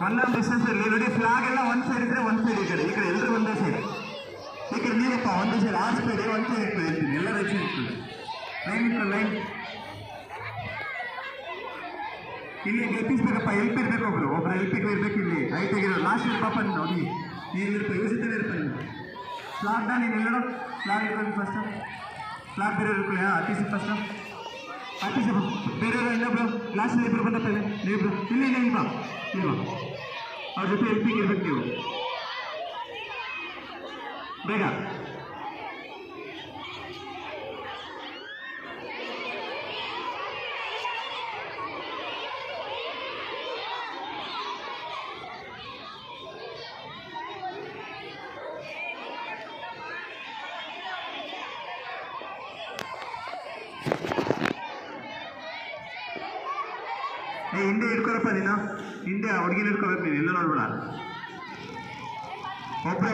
ಒಂದೊಂದು ಡಿಸ್ಟೆನ್ಸ್ ಅಲ್ಲಿ ನೋಡಿ, ಫ್ಲಾಗ್ ಎಲ್ಲ ಒಂದು ಸೈಡ್ ಇದ್ರೆ ಒಂದು ಸೈಡ್ ಈ ಕಡೆ ಎಲ್ಲರೂ ಒಂದೇ ಸೈಡ್. ಈ ಕಡೆ ನೀವಪ್ಪ ಒಂದೇ ಸೈಡ್, ಆ ಸೈಡ್ ಒಂದು ಸೈಡ್ ಇರ್ತದೆ ಹೇಳ್ತೀನಿ, ಎಲ್ಲ ರೈಟ್ ಸೈಡ್ ಇರ್ತದೆ. ಲೈನ್ ಇರ್ತದೆ, ಲೈನ್ ಇಲ್ಲಿ ಗೆಪ್ಪಿಸ್ಬೇಕಪ್ಪ. ಎಲ್ಪ್ ಇರ್ಬೇಕು, ಒಬ್ರು ಎಲ್ಪಿಗೆ ಇರ್ಬೇಕು. ಇಲ್ಲಿ ಹೈಟ್ ಆಗಿರೋ ಲಾಸ್ಟ್ ಪಾಪ ನೋಡಿ, ನೀನು ಇರ್ಬೇಕು, ಯೂಸಿತಾನೆ ಇರ್ತಾನೆ ನೀನು. ಫ್ಲಾಗ್ನ ನೀನು ಎಲ್ಲರೂ ಫ್ಲಾಗ್ ಇರ್ಬೇಕು ಫಸ್ಟ್, ಫ್ಲಾಗ್ ಬೇರೆ ಇರ್ಕೊಳ್ಳಿ. ಅತಿಸಿ ಫಸ್ಟ್ ಅತಿಸಿ ಬೇರೆಯವರು ಇನ್ನೊಬ್ರು ಲಾಸ್ಟಲ್ಲಿ ಇಬ್ಬರು ಬಂದಪ್ಪ. ನೀವಿಬ್ರು ಇಲ್ಲಿ ಇಲ್ವಾ ಇಲ್ವಾ ಅವ್ರ ಜೊತೆ ಹೆಲ್ಪಿಂಗ್ ಇರ್ಬೇಕು ನೀವು ಬೇಗ. ಹಿಂದೆ ಇಟ್ಕೊಳಪ್ಪ ನೀನು, ಹಿಂದೆ ಹುಡುಗಿನ ಇಟ್ಕೋಬೇಕು ನೀನು, ಎಲ್ಲ ನೋಡ್ಬೇಡ.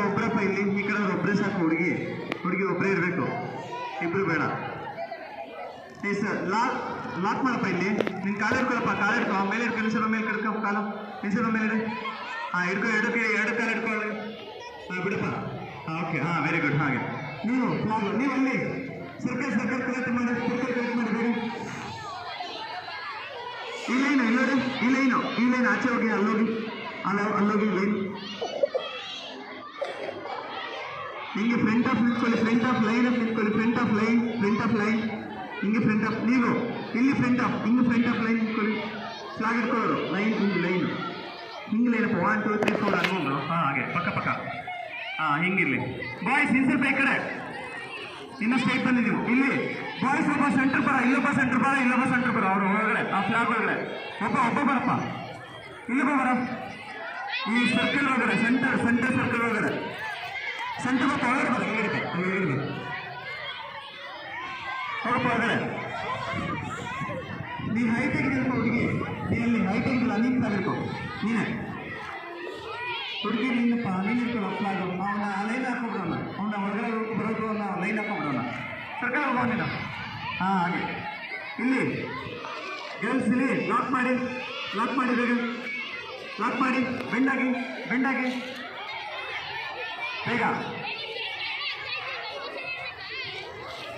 ಒಬ್ಬರಪ್ಪ ಇಲ್ಲಿ ಈ ಕಡೆ ಒಬ್ಬರೇ ಸಾಕು. ಹುಡುಗಿ ಒಬ್ಬರೇ ಇರಬೇಕು, ಇಬ್ಬರು ಬೇಡ. ಸರ್ ಲಾಕ್ ಮಾಡಪ್ಪ. ಇಲ್ಲಿ ನಿನ್ನ ಕಾಲು ಇಟ್ಕೊಳಪ್ಪ, ಕಾಲು ಇಟ್ಕೊ, ಮೇಲೆ ಇಟ್ಕೊ, ನಿಲ್ಸೋ ಮೇಲೆ ಕಡ್ಕೊ, ಕಾಲು ನಿಲ್ಸೋ ಮೇಲೆ ಇಡು. ಹಾಂ ಇಟ್ಕೊ, ಎರಡು ಕಾಲು ಇಟ್ಕೊಳ್ಳಿ. ಹಾಂ ಬಿಡಪ್ಪ. ಹಾಂ ಓಕೆ, ಹಾಂ ವೆರಿ ಗುಡ್. ಹಾಗೆ ನೀವು ಫ್ಲಾಗ್ ನೀವು ಅಲ್ಲಿ ಸರ್ಕಲ್ ಕಲೆಕ್ಟ್ ಮಾಡಿ, ಕಲೆಕ್ಟ್ ಮಾಡಿ ಬೇರೆ. ಈ ಲೈನು ಇಲ್ಲೋಡಿ, ಈ ಲೈನ್ ಆಚೆ ಹೋಗಿ, ಅಲ್ಲೋಗಿ ಲೈನ್ ಹಿಂಗೆ ಫ್ರಂಟ್ ಆಫ್ ನಿಂತ್ಕೊಳ್ಳಿ, ಫ್ರಂಟ್ ಆಫ್ ಲೈನ್ ನಿಂತ್ಕೊಳ್ಳಿ, ಫ್ರಂಟ್ ಆಫ್ ಲೈನ್ ಹಿಂಗೆ ಫ್ರಂಟ್ ಆಫ್. ನೀವು ಇಲ್ಲಿ ಫ್ರಂಟ್ ಆಫ್, ಹಿಂಗೆ ಫ್ರಂಟ್ ಆಫ್ ಲೈನ್ ನಿಂತ್ಕೊಳ್ಳಿ. ಫ್ಲಾಗ್ ಇಟ್ಕೊಳ್ಳೋರು ಲೈನ್, ಹಿಂಗೆ ಲೈನಪ್ಪ. 1 2 3 4 ಅನ್ಕೊಂಡು. ಹಾಂ ಹಾಗೆ ಪಕ್ಕ. ಹಾಂ ಹಿಂಗಿರಲಿ. ಬಾಯ್ಸ್ ಇನ್ನು ಸ್ವಲ್ಪ ಈ ಕಡೆ, ಇನ್ನೂ ಸ್ಟೇಟ್ ಬಂದಿ ನೀವು. ಇಲ್ಲಿ ಬಾಯ್ಸ್ ಒಬ್ಬ ಸೆಂಟ್ರ್ ಬರ, ಇಲ್ಲೊಬ್ಬ ಸೆಂಟ್ರ್ ಬರ, ಅವರು ಒಳಗಡೆ ಆ ಫ್ಲಾಗ್ ಒಳಗಡೆ ಒಬ್ಬ ಬರಪ್ಪ. ಇಲ್ಲೊಬ್ಬ ಬರ, ಈ ಸರ್ಕಲ್ ಒಳಗಡೆ, ಸೆಂಟರ್ ಸರ್ಕಲ್ ಒಳಗಡೆ ಸೆಂಟರ್ ಬಪ್ಪ. ಒಳಗಡೆ ಬರ, ಹೋಗಪ್ಪ ಒಳಗಡೆ. ನೀ ಹೈಟ್ ಆಗಿರ್ಬೇಕು ಹುಡುಗಿ, ನೀ ಅಲ್ಲಿ ಹೈಟ್ ಆಗಿಲ್ಲ, ನೀನು ತಗಿರ್ಕೊ ನೀನೇ. ಹುಡುಗಿ ನಿನ್ನಪ್ಪ, ನೀನು ಇರ್ಕೊಳ್ಳೋ ಫ್ಲಾಗ್. ಅವನ ಲೈನ್ ಹಾಕೊಂಡ್ಬಿಡೋಣ, ಅವನ ಹೊರಗಡೆ ಬರೋದು ಲೈನ್ ಹಾಕೊಂಡ್ಬಿಡೋಣ. ಸರ್ಕಲ್ ಹೋಗೋ ನೀನು. ಹಾಂ ಹಾಗೆ ಇಲ್ಲಿ ಗರ್ಲ್ಸ್ ಇಲ್ಲಿ ಲಾಕ್ ಮಾಡಿ ಬೇಗ ಲಾಕ್ ಮಾಡಿ. ಬೆಂಡಾಗಿ ಬೇಗ.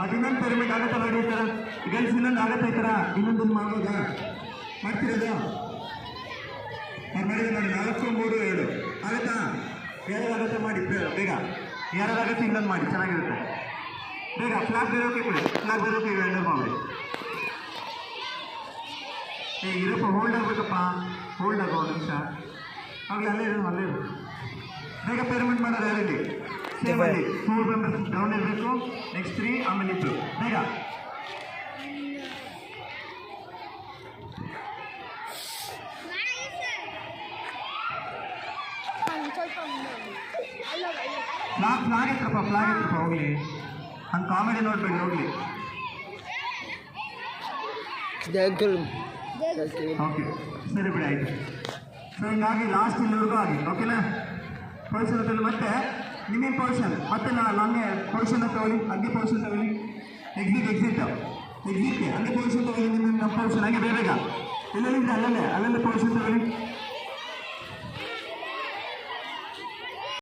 ಅದು ಇನ್ನೊಂದು ಪಿರಮಿಡ್ ಆಗುತ್ತಾ ನೋಡಿ. ಈ ಥರ ಗರ್ಲ್ಸ್ ಇನ್ನೊಂದು ಆಗುತ್ತೆ, ಈ ಥರ ಇನ್ನೊಂದು ಮಾಡ್ಬೋದಾ? ಮಾಡ್ತಿರೋದು ಅವ್ರು ಮಾಡಿದ್ರೆ ನೋಡಿ. 4 3 2 ಆಗುತ್ತಾ? ಯಾರಾಗುತ್ತೆ ಮಾಡಿ ಬೇಗ, ಯಾರಾಗುತ್ತೆ ಇನ್ನೊಂದು ಮಾಡಿ, ಚೆನ್ನಾಗಿರುತ್ತೆ. ಬೇಗ ಫ್ಲಾಗ್ ಬೇರೋಕೆ ಕೊಡಿ, ವೆಂಡರ್ ಮಾಡಿ. ಇರಪ್ಪ, ಹೋಲ್ಡ್ ಆಗಬೇಕಪ್ಪ, ಹೋಲ್ಡ್ ಆಗೋ ಒಂದು ನಿಮಿಷ. ಆಗಲಿ ಅಲ್ಲೇ ಇರು. ಬೇಗ ಪೇಮೆಂಟ್ ಮಾಡೋದು ಯಾರಲ್ಲಿ ಸೇಮ್ ಅಲ್ಲಿ 4 ಮೆಂಬರ್ಸ್ ಡೌನ್ ಇರಬೇಕು. ನೆಕ್ಸ್ಟ್ 3, ಆಮೇಲೆ 2 ಬೇಗ. ಫ್ಲಾಗ್ ಎತ್ತಪ್ಪ ಹೋಗ್ಲಿ. ಹಂಗೆ ಕಾಮಿಡಿ ನೋಡ್ಬೇಡಿ, ಹೋಗ್ಲಿ. ಓಕೆ ಸರಿ ಬಿಡಿ, ಆಯಿತು. ಸೊ ಹಿಂಗಾಗಿ ಲಾಸ್ಟ್ ಇಲ್ಲಿವರೆಗೂ ಆಗಿ ಓಕೆನಾ. ಪೊಸಿಷನ್ ತಗೊಳ್ಳಿ, ಮತ್ತೆ ನಿಮಗೆ ಪೊಸಿಷನ್, ಮತ್ತೆ ನನಗೆ ಪೊಸಿಷನ್ ತಗೊಳ್ಳಿ, ಅಗ್ಗೆ ಪೊಸಿಷನ್ ತಗೊಳ್ಳಿ. ಎಕ್ಸಿಟ್ ಹಂಗೆ ಪೊಸಿಷನ್ ತಗೊಳ್ಳಿ. ನಿಮ್ಮ ಪೊಸಿಷನ್ ಹಾಗೆ ಬೇಗ, ಎಲ್ಲೆಲ್ಲಿಂದ ಅಲ್ಲಲ್ಲೇ ಪೊಸಿಷನ್ ತಗೊಳ್ಳಿ.